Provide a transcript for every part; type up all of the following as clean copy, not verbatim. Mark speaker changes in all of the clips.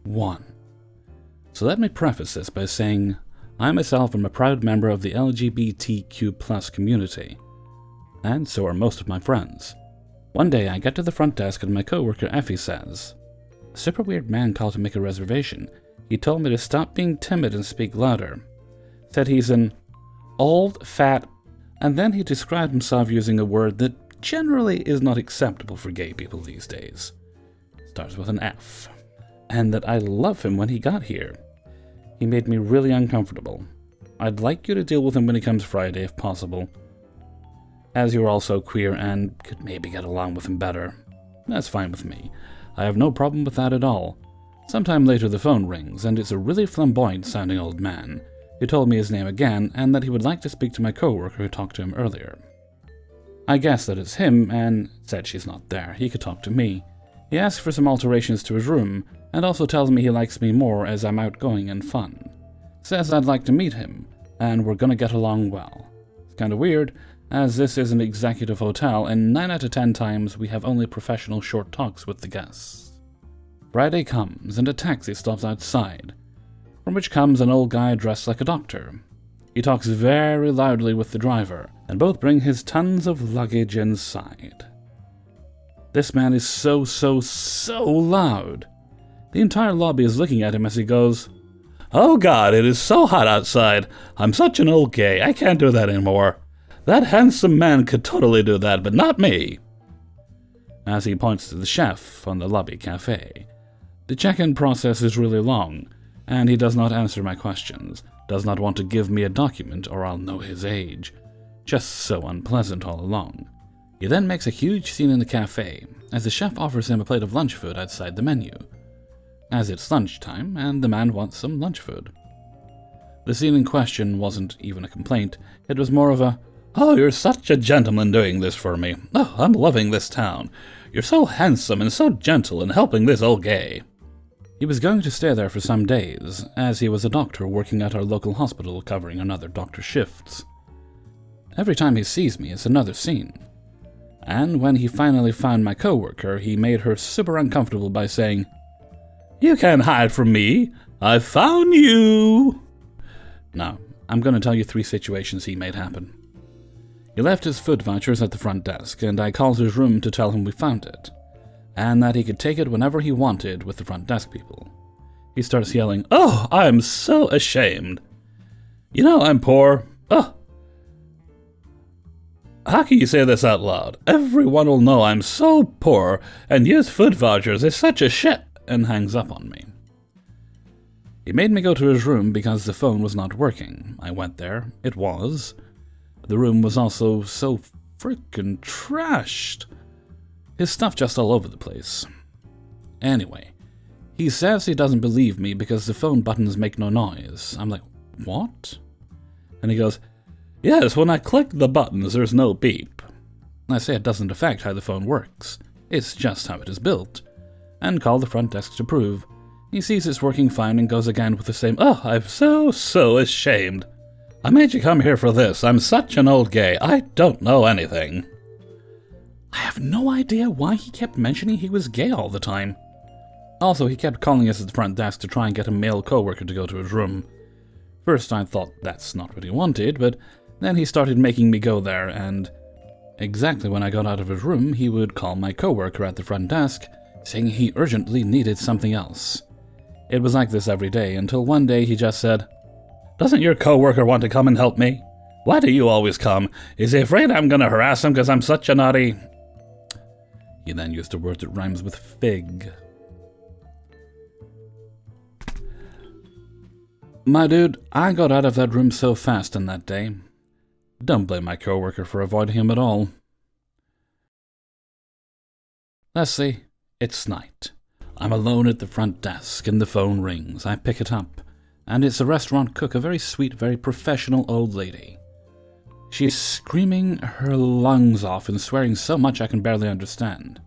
Speaker 1: 1. So let me preface this by saying I myself am a proud member of the LGBTQ+ community, and so are most of my friends. One day I get to the front desk and my coworker Effie says, "A super weird man called to make a reservation. He told me to stop being timid and speak louder. Said he's an old, fat," and then he described himself using a word that generally is not acceptable for gay people these days. Starts with an F. And that I love him when he got here. He made me really uncomfortable. I'd like you to deal with him when he comes Friday if possible. As you're also queer and could maybe get along with him better. That's fine with me. I have no problem with that at all. Sometime later the phone rings, and it's a really flamboyant-sounding old man, who told me his name again, and that he would like to speak to my coworker who talked to him earlier. I guess that it's him, and said she's not there, he could talk to me. He asks for some alterations to his room, and also tells me he likes me more as I'm outgoing and fun. Says I'd like to meet him, and we're gonna get along well. It's kinda weird, as this is an executive hotel, and 9 out of 10 times we have only professional short talks with the guests. Friday comes, and a taxi stops outside, from which comes an old guy dressed like a doctor. He talks very loudly with the driver, and both bring his tons of luggage inside. This man is so loud. The entire lobby is looking at him as he goes, "Oh God, it is so hot outside. I'm such an old gay, I can't do that anymore. That handsome man could totally do that, but not me." As he points to the chef on the lobby cafe. The check-in process is really long, and he does not answer my questions, does not want to give me a document or I'll know his age. Just so unpleasant all along. He then makes a huge scene in the cafe, as the chef offers him a plate of lunch food outside the menu, as it's lunchtime and the man wants some lunch food. The scene in question wasn't even a complaint, it was more of a, "Oh, you're such a gentleman doing this for me. Oh, I'm loving this town. You're so handsome and so gentle in helping this old gay." He was going to stay there for some days, as he was a doctor working at our local hospital covering another doctor's shifts. Every time he sees me, it's another scene. And when he finally found my coworker, he made her super uncomfortable by saying, "You can't hide from me. I found you." Now, I'm going to tell you 3 situations he made happen. He left his food vouchers at the front desk, and I called his room to tell him we found it, and that he could take it whenever he wanted with the front desk people. He starts yelling, "Oh, I'm so ashamed. You know I'm poor. Oh, how can you say this out loud? Everyone will know I'm so poor, and use food vouchers is such a shit," and hangs up on me. He made me go to his room because the phone was not working. I went there. It was. The room was also so frickin' trashed. His stuff just all over the place. Anyway, he says he doesn't believe me because the phone buttons make no noise. I'm like, what? And he goes, "Yes, when I click the buttons, there's no beep." I say it doesn't affect how the phone works. It's just how it is built. And call the front desk to prove. He sees it's working fine and goes again with the same, "Oh, I'm so ashamed. I made you come here for this. I'm such an old gay. I don't know anything." I have no idea why he kept mentioning he was gay all the time. Also, he kept calling us at the front desk to try and get a male coworker to go to his room. First I thought that's not what he wanted, but then he started making me go there, and exactly when I got out of his room, he would call my coworker at the front desk, saying he urgently needed something else. It was like this every day, until one day he just said, "Doesn't your coworker want to come and help me? Why do you always come? Is he afraid I'm gonna harass him because I'm such a naughty..." He then used a word that rhymes with fig. My dude, I got out of that room so fast on that day. Don't blame my coworker for avoiding him at all. Let's see, it's night. I'm alone at the front desk and the phone rings. I pick it up, and it's a restaurant cook, a very sweet, very professional old lady. She's screaming her lungs off and swearing so much I can barely understand.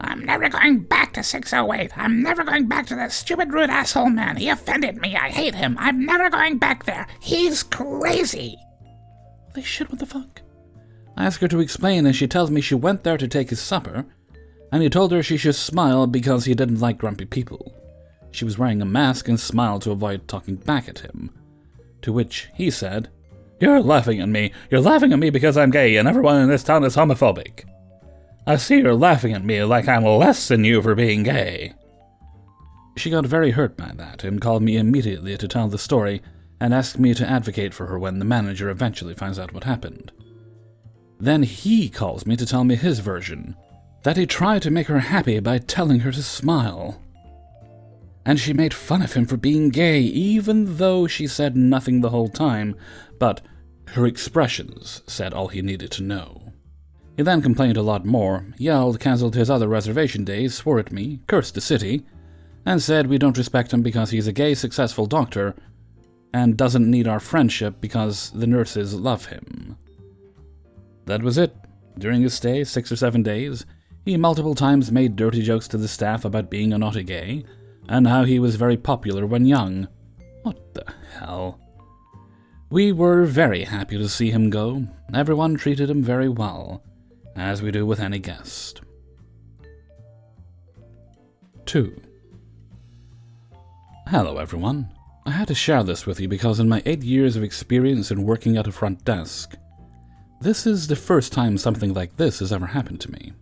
Speaker 2: "I'm never going back to 608. I'm never going back to that stupid, rude asshole man. He offended me. I hate him. I'm never going back there. He's crazy."
Speaker 1: Holy shit, what the fuck? I ask her to explain, and she tells me she went there to take his supper, and he told her she should smile because he didn't like grumpy people. She was wearing a mask and smiled to avoid talking back at him. To which he said, "You're laughing at me. You're laughing at me because I'm gay and everyone in this town is homophobic. I see you're laughing at me like I'm less than you for being gay." She got very hurt by that and called me immediately to tell the story and asked me to advocate for her when the manager eventually finds out what happened. Then he calls me to tell me his version, that he tried to make her happy by telling her to smile. And she made fun of him for being gay, even though she said nothing the whole time, but her expressions said all he needed to know. He then complained a lot more, yelled, cancelled his other reservation days, swore at me, cursed the city, and said we don't respect him because he's a gay, successful doctor, and doesn't need our friendship because the nurses love him. That was it. During his stay, 6 or 7 days, he multiple times made dirty jokes to the staff about being a naughty gay, and how he was very popular when young. What the hell? We were very happy to see him go. Everyone treated him very well, as we do with any guest. 2. Hello everyone. I had to share this with you because in my 8 years of experience in working at a front desk, this is the first time something like this has ever happened to me.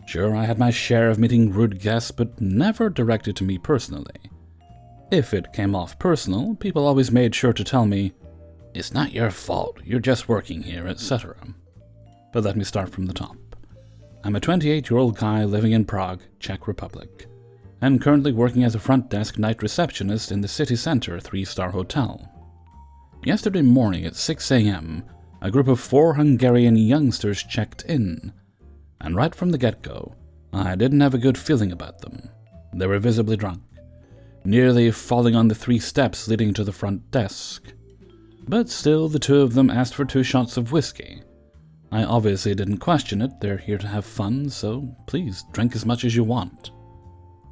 Speaker 1: Sure, I had my share of meeting rude guests, but never directed to me personally. If it came off personal, people always made sure to tell me, "It's not your fault, you're just working here," etc. But let me start from the top. I'm a 28-year-old guy living in Prague, Czech Republic, and currently working as a front desk night receptionist in the city center 3-star hotel. Yesterday morning at 6 a.m., a group of 4 Hungarian youngsters checked in, and right from the get-go, I didn't have a good feeling about them. They were visibly drunk, nearly falling on the 3 steps leading to the front desk. But still, the 2 of them asked for 2 shots of whiskey. I obviously didn't question it, they're here to have fun, so please drink as much as you want.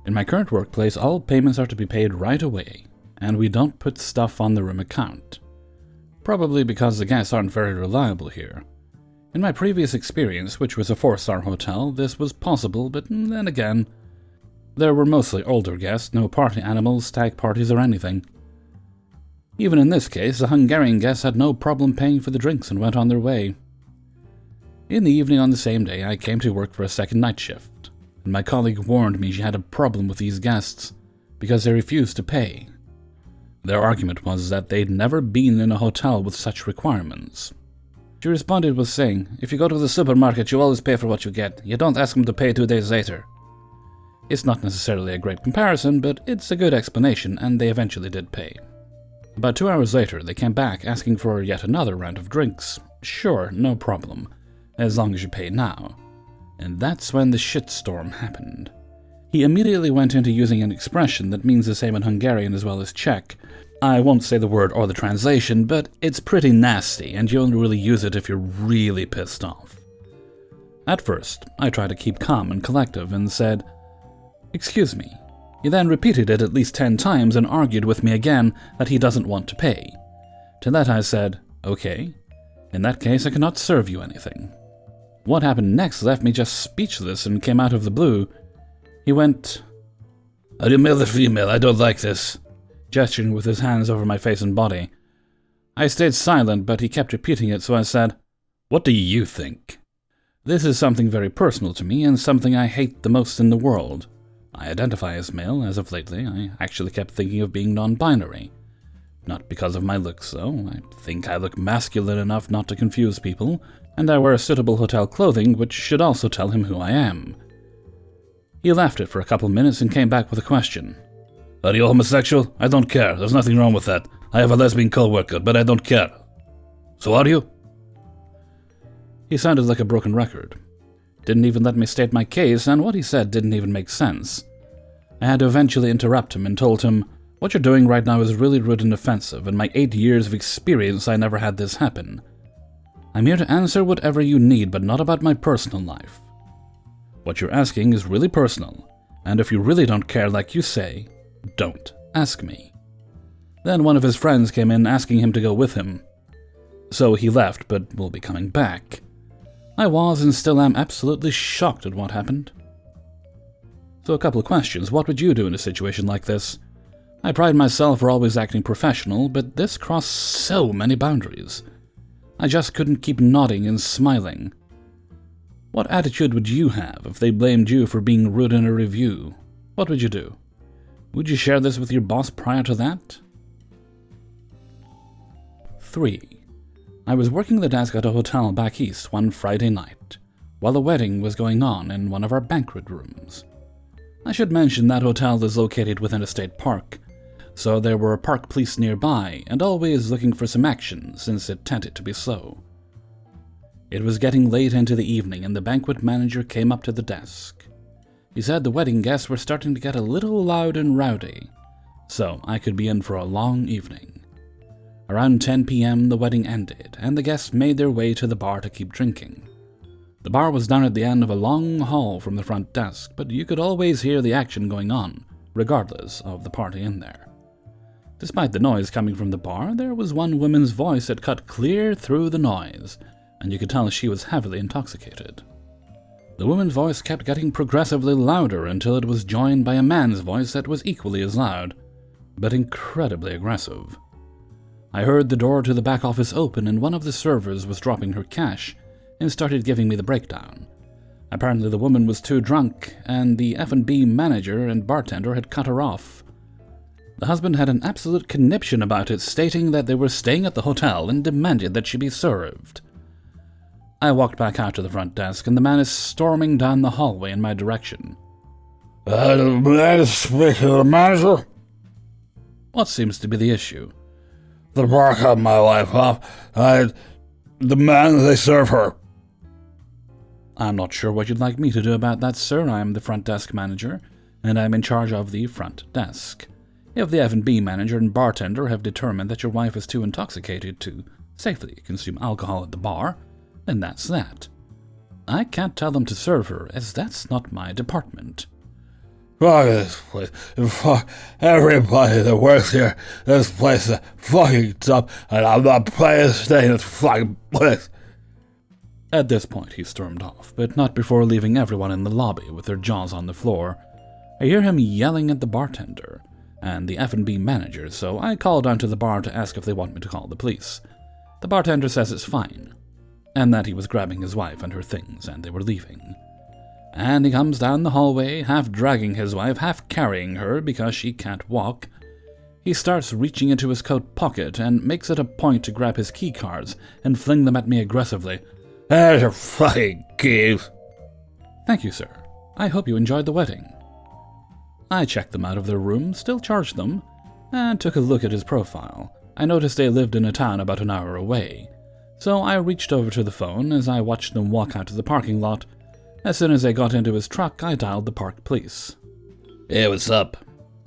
Speaker 1: In my current workplace, all payments are to be paid right away, and we don't put stuff on the room account. Probably because the guests aren't very reliable here. In my previous experience, which was a 4-star hotel, this was possible, but then again, there were mostly older guests, no party animals, stag parties, or anything. Even in this case, the Hungarian guests had no problem paying for the drinks and went on their way. In the evening on the same day, I came to work for a second night shift, and my colleague warned me she had a problem with these guests because they refused to pay. Their argument was that they'd never been in a hotel with such requirements. She responded with saying, "If you go to the supermarket, you always pay for what you get. You don't ask them to pay 2 days later." It's not necessarily a great comparison, but it's a good explanation, and they eventually did pay. About 2 hours later, they came back asking for yet another round of drinks. Sure, no problem, as long as you pay now. And that's when the shitstorm happened. He immediately went into using an expression that means the same in Hungarian as well as Czech. I won't say the word or the translation, but it's pretty nasty, and you only really use it if you're really pissed off. At first, I tried to keep calm and collective and said, "Excuse me." He then repeated it at least 10 times and argued with me again that he doesn't want to pay. To that I said, "Okay, in that case I cannot serve you anything." What happened next left me just speechless and came out of the blue. He went, "Are you male or female? I don't like this," gesturing with his hands over my face and body. I stayed silent, but he kept repeating it, so I said, "What do you think?" This is something very personal to me and something I hate the most in the world. I identify as male as of lately. I actually kept thinking of being non-binary. Not because of my looks, though. I think I look masculine enough not to confuse people, and I wear suitable hotel clothing, which should also tell him who I am. He laughed it for a couple minutes and came back with a question. "Are you homosexual? I don't care. There's nothing wrong with that. I have a lesbian co-worker, but I don't care. So are you?" He sounded like a broken record. Didn't even let me state my case, and what he said didn't even make sense. I had to eventually interrupt him and told him, "What you're doing right now is really rude and offensive. In my 8 years of experience, I never had this happen. I'm here to answer whatever you need, but not about my personal life. What you're asking is really personal, and if you really don't care like you say, don't ask me." Then one of his friends came in asking him to go with him. So he left, but will be coming back. I was and still am absolutely shocked at what happened. So a couple of questions. What would you do in a situation like this? I pride myself for always acting professional, but this crossed so many boundaries. I just couldn't keep nodding and smiling. What attitude would you have if they blamed you for being rude in a review? What would you do? Would you share this with your boss prior to that? 3. I was working the desk at a hotel back east one Friday night, while a wedding was going on in one of our banquet rooms. I should mention that hotel is located within a state park, so there were park police nearby and always looking for some action since it tended to be slow. It was getting late into the evening and the banquet manager came up to the desk. He said the wedding guests were starting to get a little loud and rowdy, so I could be in for a long evening. Around 10 p.m. the wedding ended and the guests made their way to the bar to keep drinking. The bar was down at the end of a long hall from the front desk, but you could always hear the action going on, regardless of the party in there. Despite the noise coming from the bar, there was one woman's voice that cut clear through the noise, and you could tell she was heavily intoxicated. The woman's voice kept getting progressively louder until it was joined by a man's voice that was equally as loud, but incredibly aggressive. I heard the door to the back office open and one of the servers was dropping her cash and started giving me the breakdown. Apparently the woman was too drunk, and the F&B manager and bartender had cut her off. The husband had an absolute conniption about it, stating that they were staying at the hotel and demanded that she be served. I walked back out to the front desk, and the man is storming down the hallway in my direction.
Speaker 3: May I speak to the manager?
Speaker 1: What seems to be the issue?
Speaker 3: The bar cut my wife off. The man, they serve her.
Speaker 1: I'm not sure what you'd like me to do about that, sir. I am the front desk manager, and I'm in charge of the front desk. If the F&B manager and bartender have determined that your wife is too intoxicated to safely consume alcohol at the bar, then that's that. I can't tell them to serve her, as that's not my department.
Speaker 3: Fuck this place. Fuck everybody that works here. This place is fucking dumb, and I'm not playing to stay in this fucking place.
Speaker 1: At this point, he stormed off, but not before leaving everyone in the lobby with their jaws on the floor. I hear him yelling at the bartender and the F&B manager, so I call down to the bar to ask if they want me to call the police. The bartender says it's fine, and that he was grabbing his wife and her things, and they were leaving. And he comes down the hallway, half dragging his wife, half carrying her because she can't walk. He starts reaching into his coat pocket and makes it a point to grab his key cards and fling them at me aggressively.
Speaker 3: There's your fucking keys.
Speaker 1: Thank you, sir. I hope you enjoyed the wedding. I checked them out of their room, still charged them, and took a look at his profile. I noticed they lived in a town about an hour away, so I reached over to the phone as I watched them walk out to the parking lot. As soon as they got into his truck, I dialed the park police.
Speaker 3: Hey, what's up?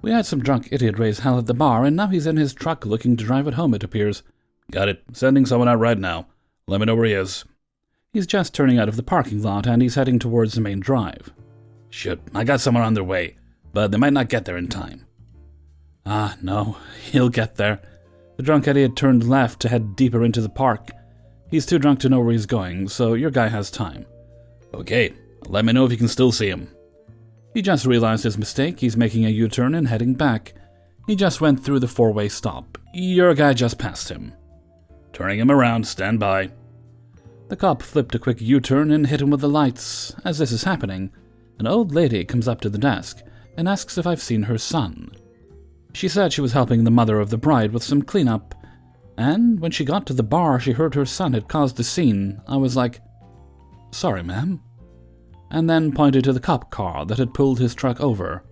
Speaker 1: We had some drunk idiot raise hell at the bar, and now he's in his truck looking to drive it home, it appears.
Speaker 3: Got it. Sending someone out right now. Let me know where he is.
Speaker 1: He's just turning out of the parking lot, and he's heading towards the main drive.
Speaker 3: Shit, I got someone on their way, but they might not get there in time.
Speaker 1: Ah, no, he'll get there. The drunk idiot turned left to head deeper into the park. He's too drunk to know where he's going, so your guy has time.
Speaker 3: Okay, let me know if you can still see him.
Speaker 1: He just realized his mistake. He's making a U-turn and heading back. He just went through the four-way stop. Your guy just passed him.
Speaker 3: Turning him around, stand by.
Speaker 1: The cop flipped a quick U-turn and hit him with the lights. As this is happening, an old lady comes up to the desk and asks if I've seen her son. She said she was helping the mother of the bride with some cleanup, and when she got to the bar, she heard her son had caused a scene. I was like, "Sorry, ma'am," and then pointed to the cop car that had pulled his truck over.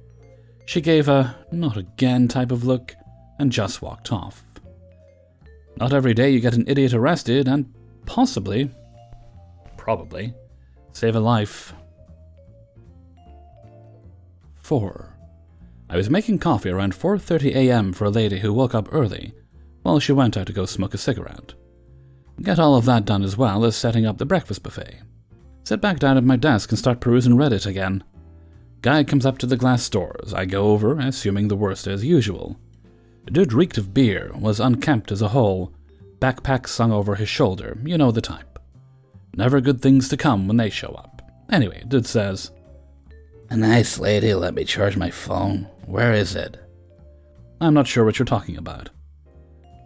Speaker 1: She gave a "not again" type of look and just walked off. Not every day you get an idiot arrested and probably, save a life. 4. I was making coffee around 4:30 a.m. for a lady who woke up early while she went out to go smoke a cigarette. Get all of that done as well as setting up the breakfast buffet. Sit back down at my desk and start perusing Reddit again. Guy comes up to the glass doors. I go over, assuming the worst as usual. The dude reeked of beer, was unkempt as a whole, backpack slung over his shoulder, you know the type. Never good things to come when they show up. Anyway, dude says,
Speaker 3: A nice lady let me charge my phone. Where is it?
Speaker 1: I'm not sure what you're talking about.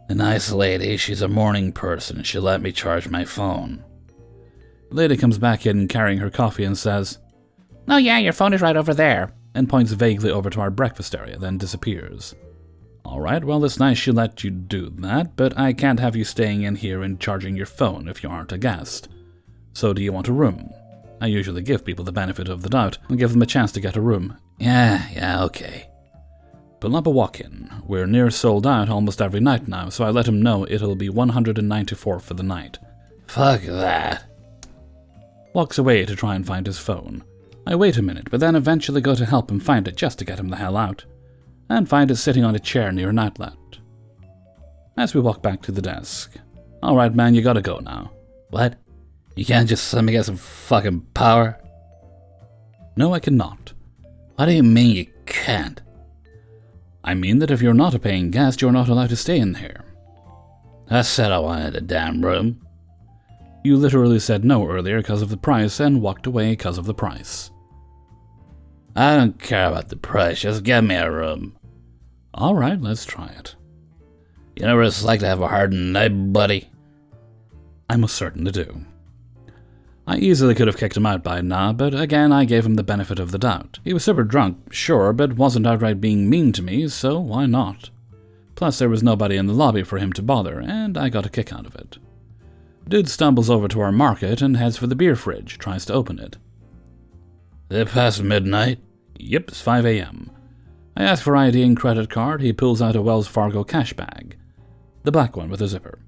Speaker 3: A nice lady, she's a morning person. She let me charge my phone.
Speaker 1: The lady comes back in carrying her coffee and says,
Speaker 2: "Oh yeah, your phone is right over there,"
Speaker 1: and points vaguely over to our breakfast area, then disappears. Alright, well, it's nice she let you do that, but I can't have you staying in here and charging your phone if you aren't a guest. So do you want a room? I usually give people the benefit of the doubt and give them a chance to get a room.
Speaker 3: Yeah, okay.
Speaker 1: Pull up a walk-in. We're near sold out almost every night now, so I let him know it'll be $194 for the night.
Speaker 3: Fuck that.
Speaker 1: Walks away to try and find his phone. I wait a minute, but then eventually go to help him find it just to get him the hell out, and find it sitting on a chair near an outlet. As we walk back to the desk. Alright man, you gotta go now.
Speaker 3: What? You can't just let me get some fucking power?
Speaker 1: No, I cannot.
Speaker 3: What do you mean you can't?
Speaker 1: I mean that if you're not a paying guest, you're not allowed to stay in here.
Speaker 3: I said I wanted a damn room.
Speaker 1: You literally said no earlier because of the price and walked away because of the price.
Speaker 3: I don't care about the price, just get me a room.
Speaker 1: Alright, let's try it.
Speaker 3: You know what it's like to have a hard night, buddy?
Speaker 1: I most certainly do. I easily could have kicked him out by now, but again I gave him the benefit of the doubt. He was super drunk, sure, but wasn't outright being mean to me, so why not? Plus there was nobody in the lobby for him to bother, and I got a kick out of it. Dude stumbles over to our market and heads for the beer fridge, tries to open it.
Speaker 3: Is it past midnight?
Speaker 1: Yep, it's 5 a.m. I ask for ID and credit card. He pulls out a Wells Fargo cash bag. The black one with a zipper.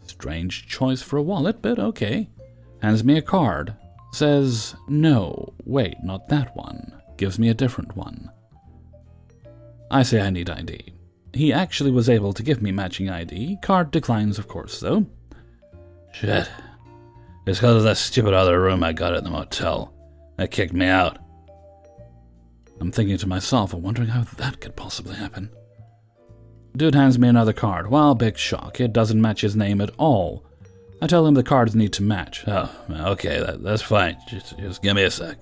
Speaker 1: Strange choice for a wallet, but okay. Hands me a card. Says, no, wait, not that one. Gives me a different one. I say I need ID. He actually was able to give me matching ID. Card declines, of course, though.
Speaker 3: Shit. It's because of that stupid other room I got at the motel. That kicked me out.
Speaker 1: I'm thinking to myself, I'm wondering how that could possibly happen. Dude hands me another card. Well, big shock. It doesn't match his name at all. I tell him the cards need to match.
Speaker 3: Oh, okay, that's fine. Just give me a sec.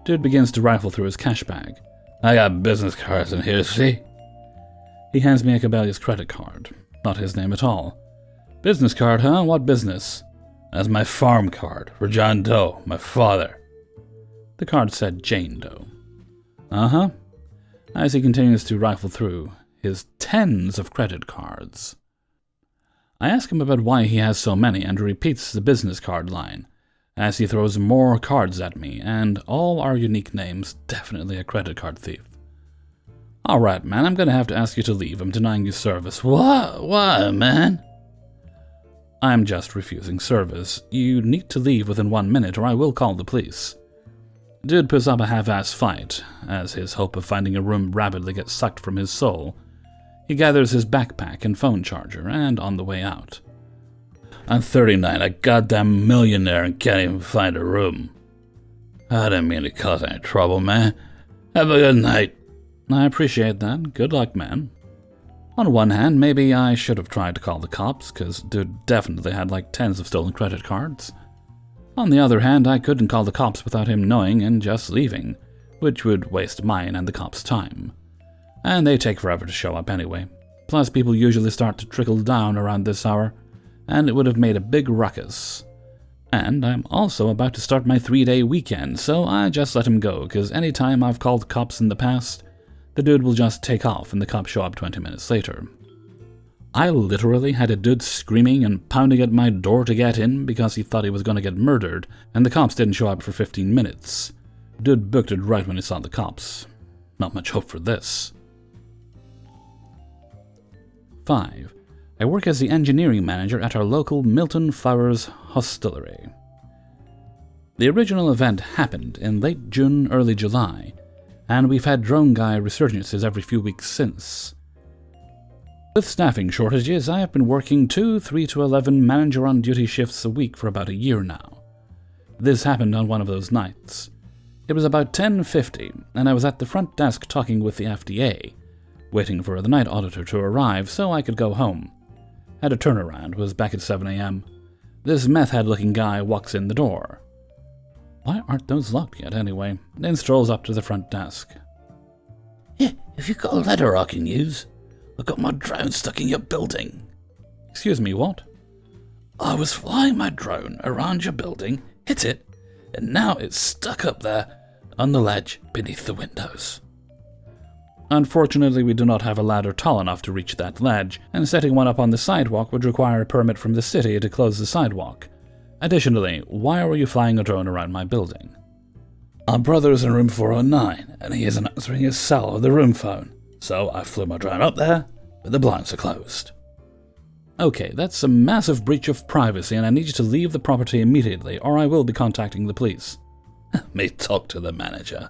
Speaker 1: Dude begins to rifle through his cash bag.
Speaker 3: I got business cards in here, see?
Speaker 1: He hands me a Cabela's credit card. Not his name at all. Business card, huh? What business?
Speaker 3: That's my farm card for John Doe, my father.
Speaker 1: The card said Jane Doe. Uh-huh. As he continues to rifle through his tens of credit cards. I ask him about why he has so many and repeats the business card line, as he throws more cards at me, and all our unique names, definitely a credit card thief. Alright, man, I'm gonna have to ask you to leave. I'm denying you service.
Speaker 3: What? Why, man?
Speaker 1: I'm just refusing service. You need to leave within 1 minute or I will call the police. Dude puts up a half-ass fight, as his hope of finding a room rapidly gets sucked from his soul. He gathers his backpack and phone charger, and on the way out.
Speaker 3: I'm 39, a goddamn millionaire, and can't even find a room. I didn't mean to cause any trouble, man. Have a good night.
Speaker 1: I appreciate that. Good luck, man. On one hand, maybe I should have tried to call the cops, because dude definitely had like tens of stolen credit cards. On the other hand, I couldn't call the cops without him knowing and just leaving, which would waste mine and the cops' time. And they take forever to show up anyway. Plus, people usually start to trickle down around this hour, and it would have made a big ruckus. And I'm also about to start my 3-day weekend, so I just let him go, because any time I've called cops in the past, the dude will just take off and the cops show up 20 minutes later. I literally had a dude screaming and pounding at my door to get in because he thought he was going to get murdered, and the cops didn't show up for 15 minutes. Dude booked it right when he saw the cops. Not much hope for this. 5. I work as the engineering manager at our local Milton Flowers hostelry. The original event happened in late June, early July, and we've had drone guy resurgences every few weeks since. With staffing shortages, I have been working 2 3 to 11 manager-on-duty shifts a week for about a year now. This happened on one of those nights. It was about 10:50, and I was at the front desk talking with the FDA, waiting for the night auditor to arrive so I could go home. Had a turnaround, was back at 7 a.m. This meth-head-looking guy walks in the door. Why aren't those locked yet anyway? Then strolls up to the front desk.
Speaker 4: Yeah, have you got a ladder I can use? I got my drone stuck in your building.
Speaker 1: Excuse me, what?
Speaker 4: I was flying my drone around your building, hit it, and now it's stuck up there on the ledge beneath the windows.
Speaker 1: Unfortunately, we do not have a ladder tall enough to reach that ledge, and setting one up on the sidewalk would require a permit from the city to close the sidewalk. Additionally, why were you flying a drone around my building?
Speaker 4: My brother is in room 409, and he isn't answering his cell or the room phone, so I flew my drone up there, but the blinds are closed.
Speaker 1: Okay, that's a massive breach of privacy, and I need you to leave the property immediately, or I will be contacting the police.
Speaker 4: Me talk to the manager.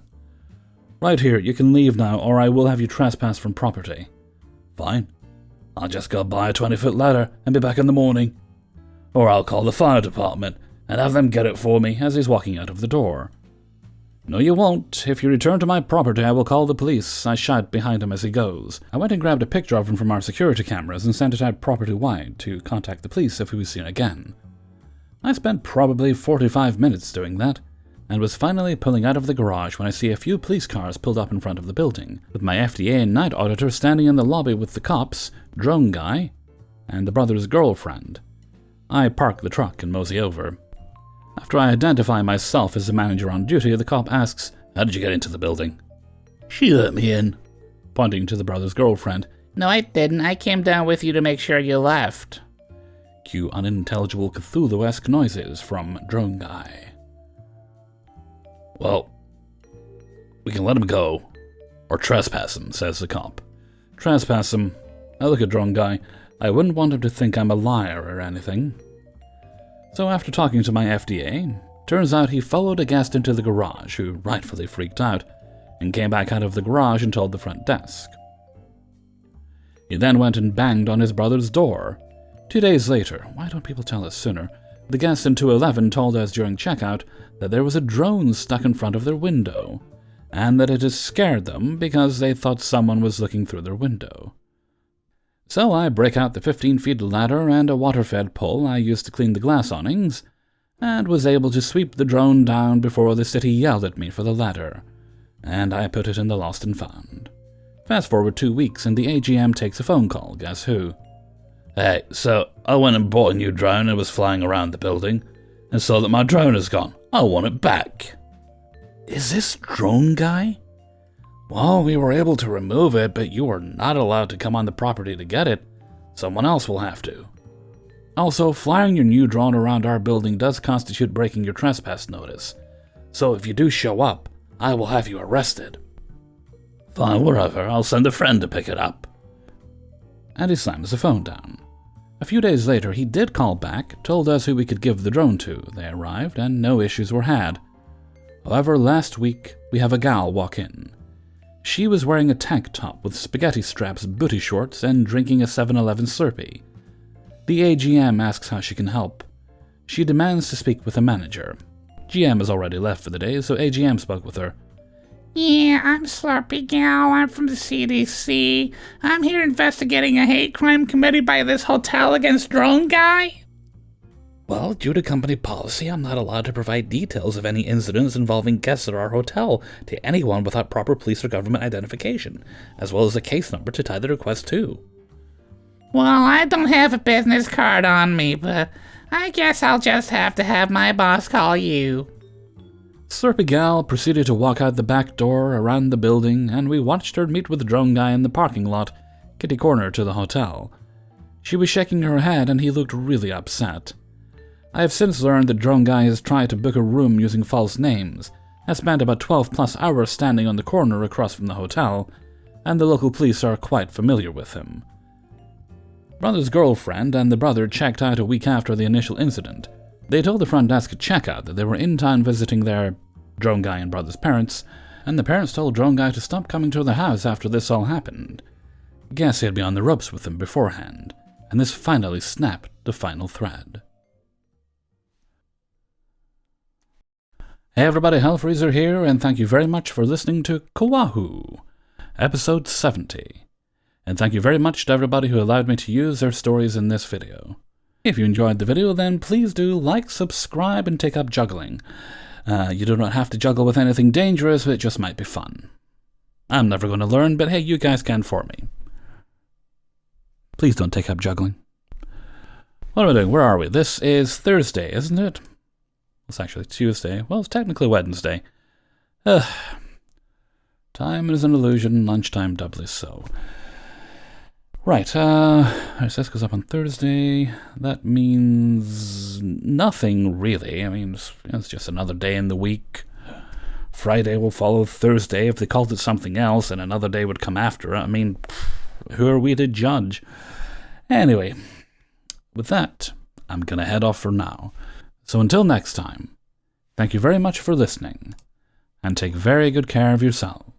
Speaker 1: Right here, you can leave now, or I will have you trespass from property.
Speaker 4: Fine. I'll just go buy a 20-foot ladder and be back in the morning. Or I'll call the fire department and have them get it for me.
Speaker 1: As he's walking out of the door. No, you won't. If you return to my property, I will call the police. I shout behind him as he goes. I went and grabbed a picture of him from our security cameras and sent it out property-wide to contact the police if he was seen again. I spent probably 45 minutes doing that, and was finally pulling out of the garage when I see a few police cars pulled up in front of the building, with my FDA and night auditor standing in the lobby with the cops, drone guy, and the brother's girlfriend. I park the truck and mosey over. After I identify myself as the manager on duty, the cop asks,
Speaker 4: "How did you get into the building?"
Speaker 2: She let me in.
Speaker 1: Pointing to the brother's girlfriend.
Speaker 2: No, I didn't. I came down with you to make sure you left.
Speaker 1: Cue unintelligible Cthulhu-esque noises from drone guy.
Speaker 4: Well, we can let him go. Or trespass him, says the cop.
Speaker 1: Trespass him. I look at drone guy. I wouldn't want him to think I'm a liar or anything. So after talking to my FDA, turns out he followed a guest into the garage who rightfully freaked out and came back out of the garage and told the front desk. He then went and banged on his brother's door. 2 days later, why don't people tell us sooner, the guest in 211 told us during checkout that there was a drone stuck in front of their window, and that it had scared them because they thought someone was looking through their window. So I break out the 15-feet ladder and a water-fed pole I used to clean the glass awnings, and was able to sweep the drone down before the city yelled at me for the ladder, and I put it in the lost and found. Fast forward 2 weeks and the AGM takes a phone call, guess who?
Speaker 4: Hey, so I went and bought a new drone and was flying around the building, and saw that my drone is gone. I want it back.
Speaker 1: Is this drone guy? Well, we were able to remove it, but you are not allowed to come on the property to get it. Someone else will have to. Also, flying your new drone around our building does constitute breaking your trespass notice. So if you do show up, I will have you arrested.
Speaker 4: Fine, whatever. I'll send a friend to pick it up.
Speaker 1: And he slams the phone down. A few days later, he did call back, told us who we could give the drone to. They arrived, and no issues were had. However, last week, we have a gal walk in. She was wearing a tank top with spaghetti straps, booty shorts, and drinking a 7-Eleven Slurpee. The AGM asks how she can help. She demands to speak with a manager. GM has already left for the day, so AGM spoke with her.
Speaker 2: Yeah, I'm Slurpee Gal. I'm from the CDC. I'm here investigating a hate crime committed by this hotel against Drone Guy.
Speaker 1: Well, due to company policy, I'm not allowed to provide details of any incidents involving guests at our hotel to anyone without proper police or government identification, as well as a case number to tie the request to.
Speaker 2: Well, I don't have a business card on me, but I guess I'll just have to have my boss call you.
Speaker 1: Slurpee Gal proceeded to walk out the back door around the building, and we watched her meet with the drone guy in the parking lot, kitty corner to the hotel. She was shaking her head, and he looked really upset. I have since learned that drone guy has tried to book a room using false names, has spent about 12+ hours standing on the corner across from the hotel, and the local police are quite familiar with him. Brother's girlfriend and the brother checked out a week after the initial incident. They told the front desk at checkout that they were in town visiting their drone guy and brother's parents, and the parents told drone guy to stop coming to the house after this all happened. Guess he'd been on the ropes with them beforehand, and this finally snapped the final thread. Hey everybody, Hellfreezer here, and thank you very much for listening to Coahw, episode 70. And thank you very much to everybody who allowed me to use their stories in this video. If you enjoyed the video, then please do like, subscribe, and take up juggling. You do not have to juggle with anything dangerous, it just might be fun. I'm never going to learn, but hey, you guys can for me. Please don't take up juggling. What am I doing? Where are we? This is Thursday, isn't it? It's actually Tuesday. Well, it's technically Wednesday. Time is an illusion, lunchtime doubly so. Right, this goes up on Thursday. That means nothing, really. I mean, it's just another day in the week. Friday will follow Thursday. If they called it something else, and another day would come after it, I mean, who are we to judge? Anyway, with that, I'm going to head off for now. So until next time, thank you very much for listening, and take very good care of yourselves.